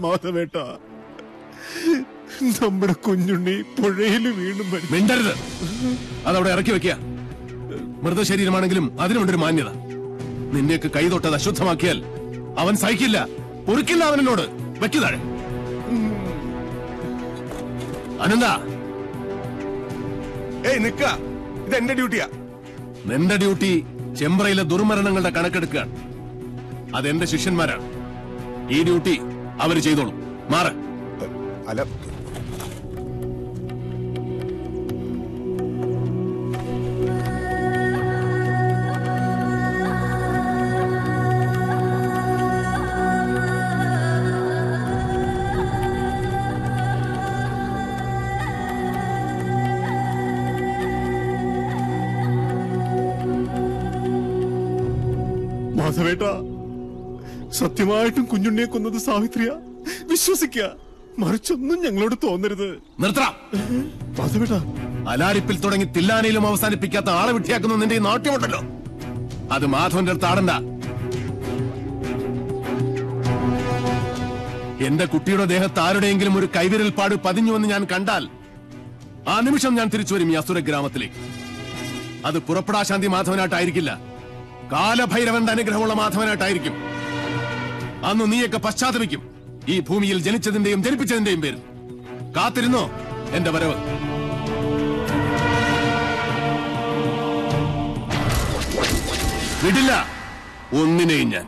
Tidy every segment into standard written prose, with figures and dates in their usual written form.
മാധവേട്ട, നമ്മുടെ കുഞ്ഞുണ്ണി പുഴയിൽ വീണ്ടും മിണ്ടരുത്. അതവിടെ ഇറക്കി വെക്കുക. മൃതശരീരമാണെങ്കിലും അതിനുണ്ടൊരു മാന്യത. നിന്നെയൊക്കെ കൈതൊട്ടത് അശുദ്ധമാക്കിയാൽ അവൻ സഹിക്കില്ല, പൊറുക്കില്ല. അവനോട് വെക്കുതാഴെ. അനന്ത, നിക്ക, ഇത് എന്റെ ഡ്യൂട്ടിയാ. നിന്റെ ഡ്യൂട്ടി ചെമ്പ്രയിലെ ദുർമരണങ്ങളുടെ കണക്കെടുക്കുകയാണ്. അതെന്റെ ശിഷ്യന്മാരാണ്. ഈ ഡ്യൂട്ടി അവര് ചെയ്തോളൂ. മാറ. അല്ല, മാധവേട്ട, സത്യമായിട്ടും കുഞ്ഞുണ്ണിയെ കൊന്നത് സാവിത്രിയ. വിശ്വസിക്കുക, മറിച്ചൊന്നും ഞങ്ങളോട് തോന്നരുത്. നിർത്തണം മാധവേട്ട. അലാരിപ്പിൽ തുടങ്ങി തില്ലാനയിലും അവസാനിപ്പിക്കാത്ത ആളെ വിട്ടിയാക്കുന്ന നിന്റെ ഈ നാട്യമുണ്ടല്ലോ, അത് മാധവന്റെ അടുത്ത് ആടണ്ട. എന്റെ കുട്ടിയുടെ ദേഹത്ത് ആരുടെയെങ്കിലും ഒരു കൈവിരൽ പാട് പതിഞ്ഞുവെന്ന് ഞാൻ കണ്ടാൽ ആ നിമിഷം ഞാൻ തിരിച്ചു വരും ഈ അസുര ഗ്രാമത്തിലേക്ക്. അത് പുറപ്പെടാശാന്തി മാധവനായിട്ടായിരിക്കില്ല, കാലഭൈരവന്റെ അനുഗ്രഹമുള്ള മാധവനായിട്ടായിരിക്കും. അന്ന് നീയൊക്കെ പശ്ചാത്തപിക്കും, ഈ ഭൂമിയിൽ ജനിച്ചതിന്റെയും ജനിപ്പിച്ചതിന്റെയും പേരിൽ. കാത്തിരുന്നോ എന്റെ വരവ്. വിടില്ല ഒന്നിനെയും ഞാൻ.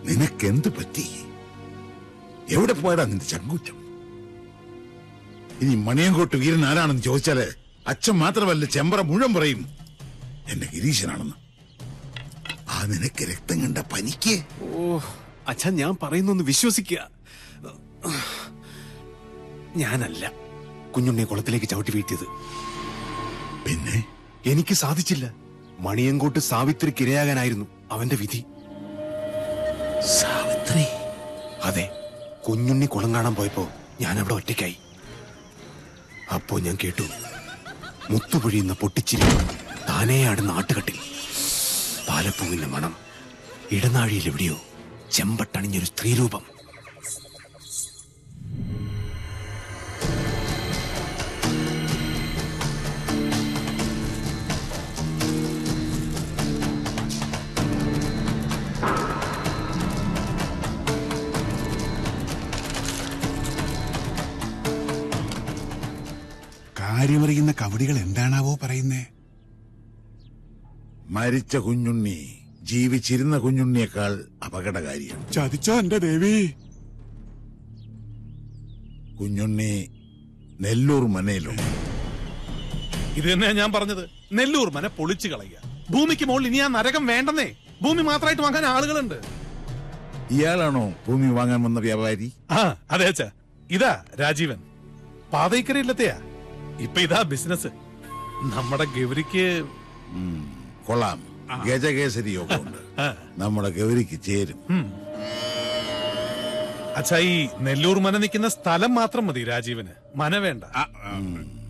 നിനക്കെന്ത് പറ്റി? എവിടെ പോയടാ നിന്റെ ചങ്കൂറ്റം? ഇനി മണിയങ്കോട്ട് വീരൻ ആരാണെന്ന് ചോദിച്ചാല് അച്ഛൻ മാത്രമല്ല, ചെമ്പറ മുഴുവൻ പറയും എന്റെ ഗിരീശനാണെന്ന്. ആ നിനക്ക് രക്തം കണ്ട പനിക്ക്. ഓ അച്ഛൻ, ഞാൻ പറയുന്നൊന്ന് വിശ്വസിക്കുക. ഞാനല്ല കുഞ്ഞുണ്ണിയെ കുളത്തിലേക്ക് ചവിട്ടി വീഴ്ത്തിയത്. പിന്നെ എനിക്ക് സാധിച്ചില്ല. മണിയങ്കോട്ട് സാവിത്രിക്ക് ഇരയാകാനായിരുന്നു അവന്റെ വിധി. സാവിത്രി? അതെ, കുഞ്ഞുണ്ണി കുളം കാണാൻ പോയപ്പോ ഞാൻ അവിടെ ഒറ്റയ്ക്കായി. അപ്പോ ഞാൻ കേട്ടു മുത്തുപൊഴിയുന്ന പൊട്ടിച്ചിരി, താനേ ആടുന്ന ആട്ടുകട്ടിൽ പാലപ്പൂവിന്റെ മണം, ഇടനാഴിയിൽ എവിടെയോ ചെമ്പട്ടണിഞ്ഞൊരു സ്ത്രീരൂപം. കാര്യമറിയുന്ന കവടികൾ എന്താണാവോ പറയുന്നേ? മരിച്ച കുഞ്ഞുണ്ണി ജീവിച്ചിരുന്ന കുഞ്ഞുണ്ണിയേക്കാൾ അപകടകാരിയാണ്. ചതിച്ചോ എന്റെ ദേവി? കുഞ്ഞുണ്ണി നെല്ലൂർ മനയിലോ? ഇത് തന്നെയാ ഞാൻ പറഞ്ഞത്. നെല്ലൂർ മന പൊളിച്ചു കളയുക. ഭൂമിക്ക് മുകളിൽ ഇനി ആ നരകം വേണ്ടെന്നേ. ഭൂമി മാത്രമായിട്ട് വാങ്ങാൻ ആളുകളുണ്ട്. ഇയാളാണോ ഭൂമി വാങ്ങാൻ വന്ന വ്യാപാരി? ആ അതെ അച്ഛാ, ഇതാ രാജീവൻ. പാതയ്ക്കരയില്ലത്തെയാ. ഇപ്പൊ ഇതാ ബിസിനസ്. നമ്മുടെ ഗൗരിക്ക് കൊള്ളാം. ഗജകേസരി യോഗമുണ്ട്. നമ്മുടെ ഗൗരിക്ക് ചേരും. അച്ഛാ, ഈ നെല്ലൂർ മന നിൽക്കുന്ന സ്ഥലം മാത്രം മതി രാജീവന്, മന വേണ്ട.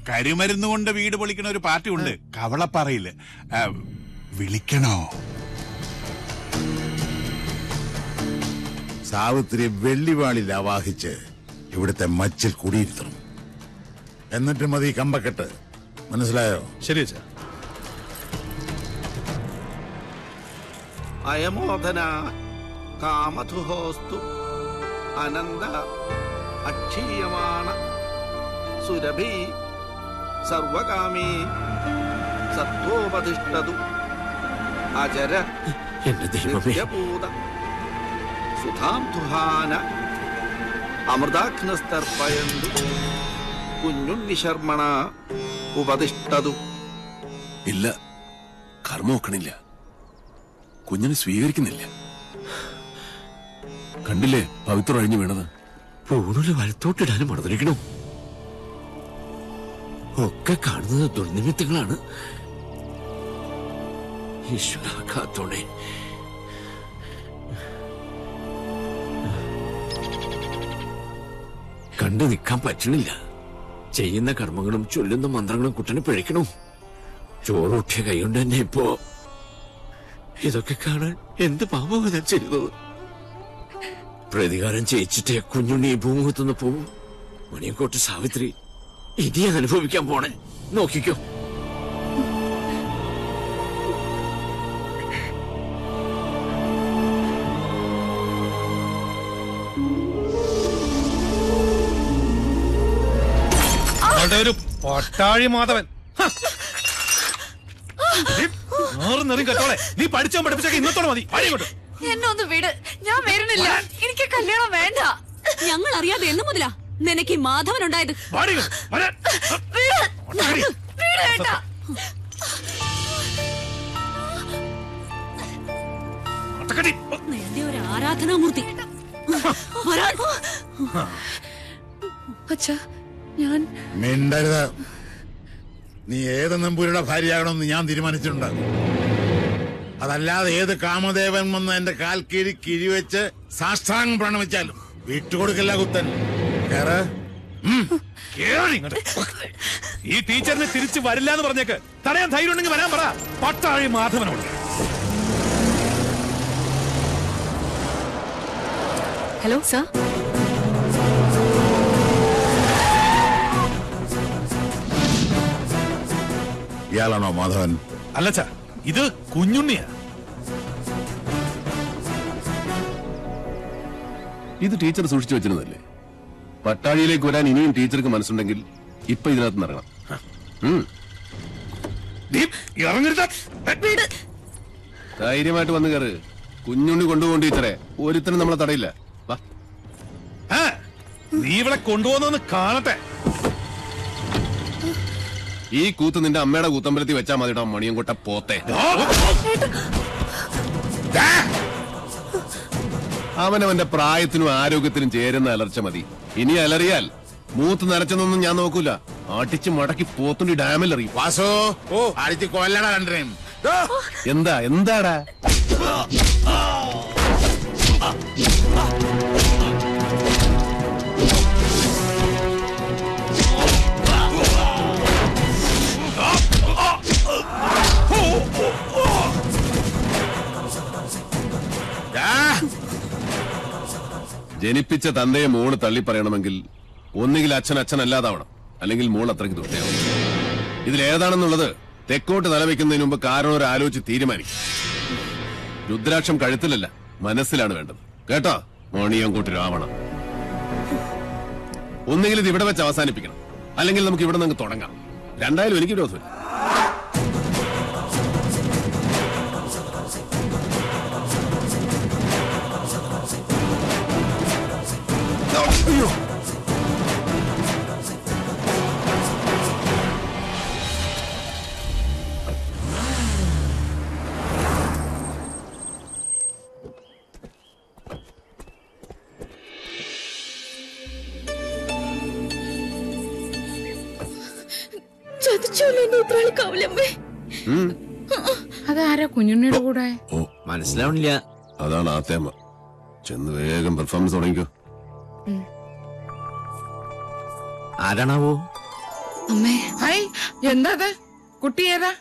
കരിമരുന്ന് കൊണ്ട് വീട് പൊളിക്കണ ഒരു പാർട്ടി ഉണ്ട് കവളപ്പാറയില്. വിളിക്കണോ? സാവിത്രി വെള്ളിവാളിൽ ആവാഹിച്ച് ഇവിടുത്തെ മച്ചിൽ കുടിയിരുത്തണം. എന്നിട്ട് മതി കമ്പക്കെട്ട്. മനസ്സിലായോ? ശരി അച്ഛാ. അയമോധന കാമധുഹോസ്തു അനന്ത അക്ഷീയമാണ സുരഭി സർവകാമീ സത്വോപതിഷ്ഠതു അജര നിത്യപൂത സുധാംധുഹാന അമൃതാഗ്നസ്തർപ്പയന്തു കുഞ്ഞുണ്ണി ശർമ്മണ ഉപതിഷ്ഠതു. ഇല്ല, കർമ്മ വെക്കണില്ല. കുഞ്ഞിനെ സ്വീകരിക്കുന്നില്ല. കണ്ടില്ലേ പവിത്രം അഴിഞ്ഞു വീണത്? പൂണൂല് വലത്തോട്ടിടാനും മറന്നിരിക്കണോ? ഒക്കെ കാണുന്നത് ദുർനിമിത്തങ്ങളാണ്. ഈശ്വര കാത്തോണേ. കണ്ടു നിൽക്കാൻ പറ്റണില്ല. ചെയ്യുന്ന കർമ്മങ്ങളും ചൊല്ലുന്ന മന്ത്രങ്ങളും കുട്ടനെ പിഴയ്ക്കണു. ചോറൂട്ടിയ കൈകൊണ്ട് തന്നെ ഇപ്പോ ഇതൊക്കെ കാണാൻ എന്ത് പാപമാണ് ഞാൻ ചെയ്തത്? പ്രതികാരം ചെയ്യിച്ചിട്ടേ കുഞ്ഞുണ്ണി ഈ ഭൂമുഖത്തുനിന്ന് പോവും. മണിയങ്കോട്ട് സാവിത്രി ഇനി അനുഭവിക്കാൻ പോണേ. നോക്കിക്കോ. ഒരു പട്ടാഴി മാധവൻ കേട്ടോളെ. നീ പഠിച്ചോ പഠിപ്പിച്ചൊക്കെ ഇന്നത്തോടെ മതി. എന്നെ ഒന്ന് വിട്, ഞാൻ വരുന്നില്ല. എനിക്ക് കല്യാണം വേണ്ട. ഞങ്ങൾ അറിയാതെ എന്ന് മുതലാ നിനക്ക് ഈ മാധവൻ ഉണ്ടായത്? നേരത്തെ ഒരു ആരാധനാമൂർത്തി. അച്ഛാ, ഞാൻ മിണ്ടരുത്. നീ ഏത് നമ്പൂരിയുടെ ഭാര്യയാകണമെന്ന് ഞാൻ തീരുമാനിച്ചിട്ടുണ്ട്. അതല്ലാതെ ഏത് കാമദേവൻ വന്ന് എന്റെ കാൽ കീഴി കിഴിവെച്ച് സാഷ്ടാംഗം പ്രണമിച്ചാലും വിട്ടുകൊടുക്കില്ല കുത്തൻ. ഈ ടീച്ചറിന് തിരിച്ചു വരില്ല എന്ന് പറഞ്ഞേക്ക്. തടയാൻ ധൈര്യം ഉണ്ടെങ്കിൽ വരാൻ പറ പട്ടാഴി മാധവനോട്. Hello sir. ഇയാളാണോ മാധവൻ? അല്ലച്ചാ, ഇത് കുഞ്ഞുണ്ണിയാ. ഇത് ടീച്ചർ സൂക്ഷിച്ചു വെച്ചിരുന്നല്ലേ? പട്ടാഴിയിലേക്ക് വരാൻ ഇനിയും ടീച്ചർക്ക് മനസ്സുണ്ടെങ്കിൽ ഇപ്പൊ ഇതിനകത്ത് ഇറങ്ങണം. ധൈര്യമായിട്ട് വന്ന് കയറ്. കുഞ്ഞുണ്ണി കൊണ്ടുപോകും ടീച്ചറെ. ഒരുത്തനും നമ്മളെ തടയില്ല. നീ ഇവിടെ കൊണ്ടുപോകുന്ന കാണട്ടെ. ഈ കൂത്ത് നിന്റെ അമ്മയുടെ കൂത്തമ്പലത്തിൽ വെച്ചാ മതിട്ടോ മണിയൻകൊട്ട പോത്തെ. അവനവന്റെ പ്രായത്തിനും ആരോഗ്യത്തിനും ചേരുന്ന അലർച്ച മതി. ഇനി അലറിയാൽ മൂത്ത് നരച്ചെന്നൊന്നും ഞാൻ നോക്കൂല. അടിച്ച് മടക്കി പോത്തുണ്ടി ഡാമിൽ എറിയും. വാസോ, അടിച്ച് കൊല്ലടാ രണ്ടരയും. എന്താടാ? ജനിപ്പിച്ച തന്തയെ മോള് തള്ളി പറയണമെങ്കിൽ ഒന്നുകിൽ അച്ഛൻ അച്ഛനല്ലാതാവണം, അല്ലെങ്കിൽ മോൾ അത്രയ്ക്ക് ദുഷ്ടയാവണം. ഇതിലേതാണെന്നുള്ളത് തെക്കോട്ട് തലവെക്കുന്നതിന് മുമ്പ് കാരണവർ ആലോചിച്ച് തീരുമാനിക്കും. രുദ്രാക്ഷം കഴുത്തിലല്ല, മനസ്സിലാണ് വേണ്ടത്. കേട്ടോ മണിയൻകോട്ട് രാവണം. ഒന്നുകിൽ ഇത് ഇവിടെ വെച്ച് അവസാനിപ്പിക്കണം, അല്ലെങ്കിൽ നമുക്ക് ഇവിടെ നിന്ന് തുടങ്ങാം. രണ്ടായാലും എനിക്ക് വിരോധമില്ല. അയ്യോ, അതാരാ കുഞ്ഞുണ്ണിയുടെ കൂടെ? മനസ്സിലാവണില്ല. അതാണ് ആ തേമ. ചെന്ന് വേഗം പെർഫോമൻസ് തുടങ്ങിക്കോ. ആരാണാവോ? അമ്മേ. ഹായ്, എന്താ അത്? കുട്ടി ഏതാ?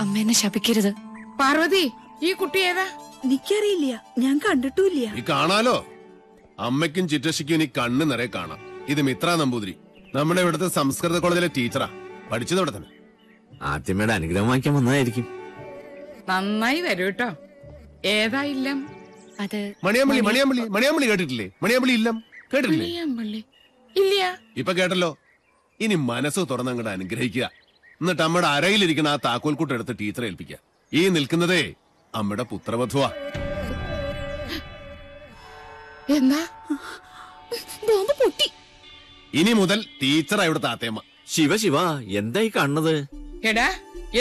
അമ്മ എന്നെ ശപിക്കരുത്. പാർവതി, ഈ കുട്ടി ഏതാ? എനിക്കറിയില്ല, ഞാൻ കണ്ടിട്ടുമില്ല. ഈ കാണാലോ, അമ്മയ്ക്കും ചിറ്റശിക്കും ഇനി കണ്ണ് നിറയെ കാണാം. ഇത് മിത്ര നമ്പൂതിരി, നമ്മുടെ ഇവിടുത്തെ സംസ്കൃത കോളേജിലെ ടീച്ചറാ. പഠിച്ചത് ഇവിടെ തന്നെ. ആദ്യമേടെ അനുഗ്രഹം വാങ്ങിക്കാൻ വന്നതായിരിക്കും. നന്നായി വരൂ കേട്ടോ. ഏതാ ഇല്ലം? അത് മണിയാമ്പള്ളി. മണിയാമ്പള്ളി മണിയാമ്പള്ളി കേട്ടിട്ടില്ലേ? മണിയാമ്പള്ളി ഇല്ലം കേട്ടിട്ടില്ലേ? മണിയാമ്പള്ളി ഇല്ല. ഇപ്പൊ കേട്ടല്ലോ. ഇനി മനസ്സ് തുറന്നങ്ങോട്ട് അനുഗ്രഹിക്കുക. എന്നിട്ട് അമ്മയുടെ അരയിലിരിക്കുന്ന ആ താക്കോൽക്കൂട്ട് എടുത്ത് ടീച്ചറെ ഏൽപ്പിക്കുക. ഈ നിൽക്കുന്നതേ അമ്മയുടെ പുത്രവധുവാ. എന്താ ബോംബ് പൊട്ടി. ഇനി മുതൽ ടീച്ചറാ ഇവിടുത്തെ ആത്തേമ്മ. ശിവ ശിവ, എന്തായി കാണുന്നത്? എടാ,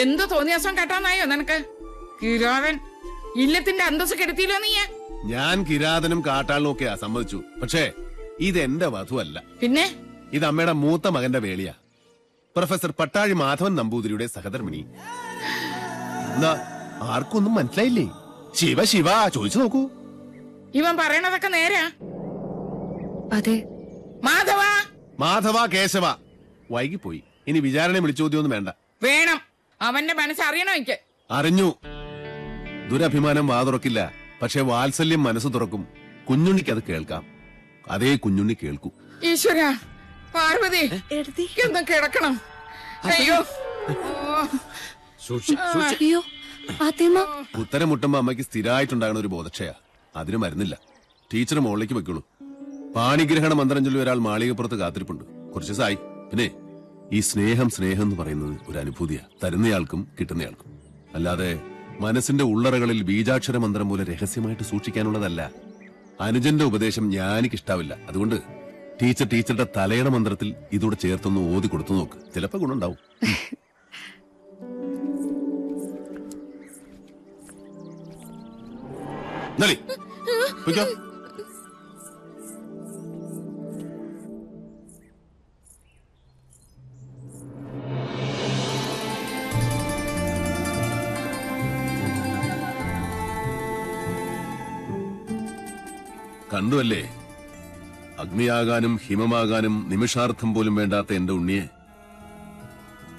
എന്ത് തോന്നിയാസം കേട്ടാന്നായോ നിനക്ക്? കിരാവൻ ഇല്ലത്തിന്റെ അന്തസ് കെടുത്തിയില്ലോ നീ. ഞാൻ കിരാതനും കാട്ടാളിനും ഒക്കെയാ സമ്മതിച്ചു. പക്ഷേ ഇതെന്റെ വധുവല്ല. പിന്നെ ഇത് അമ്മയുടെ മൂത്ത മകന്റെ വേളിയാ. പ്രൊഫസർ പട്ടാഴി മാധവൻ നമ്പൂതിരിയുടെ സഹധർമ്മിണി. എന്താ ആർക്കൊന്നും മനസ്സിലായില്ലേ? ശിവ ശിവ ചോദിച്ചു നോക്കൂ. ഇവൻ പറയണതൊക്കെ നേരാ? അതെ. മാധവ മാധവ കേശവ. വൈകിപ്പോയി. ഇനി വിചാരണ വിളിച്ചോദ്യമൊന്നും വേണ്ട. വേണം. അവന്റെ മനസ്സറിയണോ എനിക്ക്? അറിഞ്ഞു. ദുരഭിമാനം വാതുറക്കില്ല. പക്ഷെ വാത്സല്യം മനസ്സ് തുറക്കും. കുഞ്ഞുണ്ണിക്ക് അത് കേൾക്കാം. അതേ കുഞ്ഞുണ്ണി കേൾക്കൂ. ഈശ്വര, പാർവതി എന്താ കിടക്കണം? അയ്യോ അയ്യോ ആത്തേമ്മ. ഉത്തരം മുട്ടുമ്പോ അമ്മയ്ക്ക് സ്ഥിരമായിട്ടുണ്ടാകുന്ന ഒരു ബോധക്ഷയാ. അതിന് മരുന്നില്ല. ടീച്ചർ മുകളിലേക്ക് വെക്കുള്ളൂ. പാണിഗ്രഹണ മന്ത്രം ചൊല്ലി ഒരാൾ മാളികപ്പുറത്ത് കാത്തിരിപ്പുണ്ട്. കുറച്ച് ദിവസമായി. പിന്നെ ഈ സ്നേഹം എന്ന് പറയുന്നത് ഒരു അനുഭൂതിയാ. തരുന്നയാൾക്കും കിട്ടുന്നയാൾക്കും. അല്ലാതെ മനസ്സിന്റെ ഉള്ളറകളിൽ ബീജാക്ഷര മന്ത്രം പോലെ രഹസ്യമായിട്ട് സൂക്ഷിക്കാനുള്ളതല്ല. അനുജന്റെ ഉപദേശം ഞാനിക്കിഷ്ടാവില്ല. അതുകൊണ്ട് ടീച്ചറുടെ തലയുടെ മന്ത്രത്തിൽ ഇതോടെ ചേർത്തൊന്ന് ഓതി കൊടുത്തു നോക്ക്. ചിലപ്പോ ഗുണമുണ്ടാവും. കണ്ടുവല്ലേ, അഗ്നിയാകാനും ഹിമമാകാനും നിമിഷാർത്ഥം പോലും വേണ്ടാത്ത എന്റെ ഉണ്ണിയെ.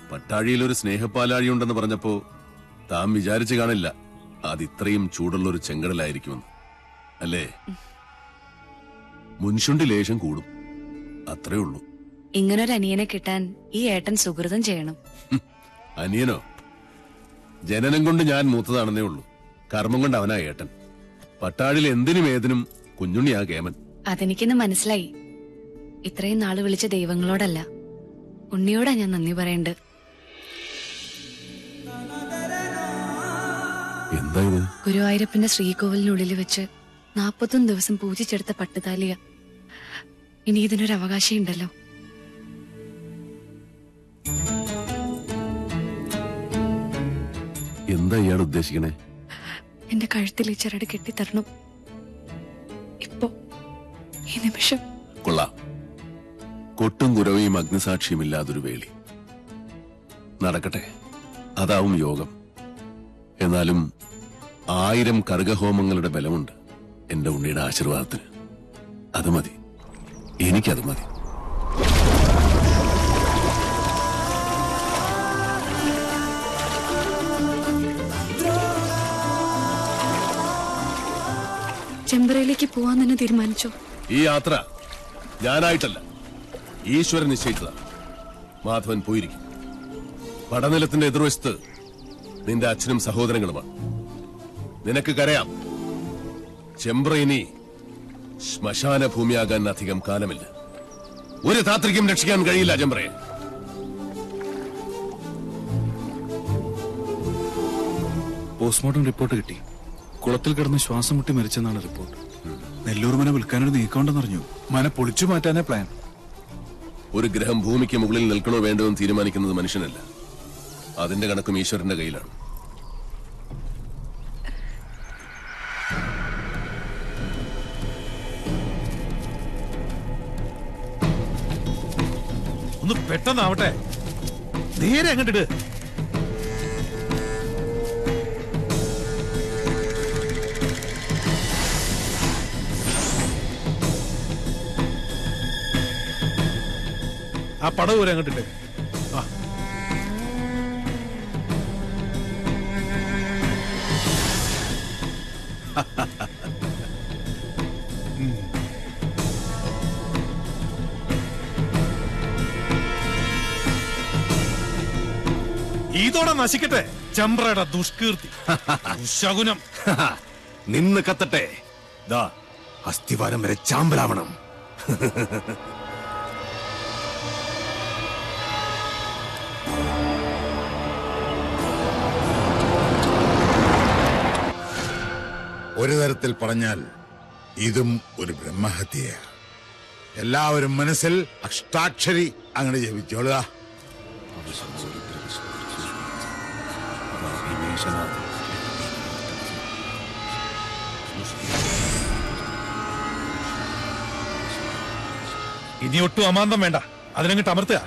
പട്ടാഴിയിലൊരു സ്നേഹപ്പാലാഴിയുണ്ടെന്ന് പറഞ്ഞപ്പോ താൻ വിചാരിച്ചു കാണില്ല അതിത്രയും ചൂടുള്ളൊരു ചെങ്കടലായിരിക്കുമെന്ന്. അല്ലേ? മുൻഷുണ്ടി ലേശം കൂടും, അത്രേ ഉള്ളൂ. ഇങ്ങനൊരു അനിയനെ കിട്ടാൻ ഈ ഏട്ടൻ സുഹൃതം ചെയ്യണം. അനിയനോ? ജനനം കൊണ്ട് ഞാൻ മൂത്തതാണെന്നേ ഉള്ളൂ. കർമ്മം കൊണ്ട് അവനാ ഏട്ടൻ. പട്ടാഴിൽ എന്തിനും ഏതിനും കുഞ്ഞുണ്ണിയാ കേമൻ. അതെനിക്കിന്ന് മനസ്സിലായി. ഇത്രയും നാള് വിളിച്ച ദൈവങ്ങളോടല്ല, ഉണ്ണിയോടാ ഞാൻ നന്ദി പറയണ്ട്. എന്താ ഇത്? ഗുരുവായൂരപ്പന്റെ ശ്രീകോവിലിനുള്ളിൽ വെച്ച് 41 ദിവസം പൂജിച്ചെടുത്ത പട്ടുതാലിയ. ഇനി ഇതിനൊരു അവകാശം ഉണ്ടല്ലോ. എന്താ ഇയാൾ ഉദ്ദേശിക്കണേ? എന്റെ കഴുത്തിൽ ഈ ചരട് കെട്ടിത്തരണം. ഇപ്പോ ഈ നിമിഷം. കൊള്ളാം. കൊട്ടും കുരവയും അഗ്നിസാക്ഷിയുമില്ലാതൊരു വേളി നടക്കട്ടെ. അതാവും യോഗം. എന്നാലും 1000 കർഗഹോമങ്ങളുടെ ബലമുണ്ട് എന്റെ ഉണ്ണിയുടെ ആശീർവാദത്തിന്. അത് മതി, എനിക്കത് മതി. ചെമ്പറയിലേക്ക് പോവാൻ തന്നെ തീരുമാനിച്ചോ? ഈ യാത്ര ഞാനായിട്ടല്ല, ഈശ്വരൻ നിശ്ചയിച്ചതാണ്. മാധവൻ പോയിരിക്കും. പടനിലത്തിന്റെ എതിർവശത്ത് നിന്റെ അച്ഛനും സഹോദരങ്ങളുമാണ്. നിനക്ക് കരയാം. ചെമ്പ്ര ഇനി ശ്മശാന ഭൂമിയാകാൻ അധികം കാലമില്ല. ഒരു താത്രിക്കും രക്ഷിക്കാൻ കഴിയില്ല ചെമ്പ്രയെ. പോസ്റ്റ്മോർട്ടം റിപ്പോർട്ട് കിട്ടി. കുളത്തിൽ കിടന്ന് ശ്വാസം മുട്ടി മരിച്ചെന്നാണ് റിപ്പോർട്ട്. നെല്ലൂർ മന വിൽക്കാനൊരു നീക്കമുണ്ടെന്നറിഞ്ഞു. മന പൊളിച്ചു മാറ്റാനേ പ്ലാൻ. ഒരു ഗ്രഹം ഭൂമിക്ക് മുകളിൽ നിൽക്കണോ വേണ്ടോ എന്ന് തീരുമാനിക്കുന്നത് മനുഷ്യനല്ല. അതിന്റെ കണക്കും ഈശ്വരന്റെ കയ്യിലാണ്. ഒന്ന് പെട്ടെന്നാവട്ടെ. നേരെ അങ്ങോട്ടിട്. ആ പടവ് വരെ അങ്ങോട്ടിട്ട്. ആ ഇതോടെ നശിക്കട്ടെ ചെമ്പ്രയുടെ ദുഷ്കീർത്തി, ദുശകുനം. നിന്ന് കത്തട്ടെ. ദാ അസ്ഥിവാരം വരെ ചാമ്പലാവണം. ഒരു തരത്തിൽ പറഞ്ഞാൽ ഇതും ഒരു ബ്രഹ്മഹത്യയാണ്. എല്ലാവരും മനസ്സിൽ അഷ്ടാക്ഷരി അങ്ങനെ ജപിച്ചോളുക. ഇനി ഒട്ടും അമാന്തം വേണ്ട, അതിനങ്ങിട്ട് അമർത്തുക.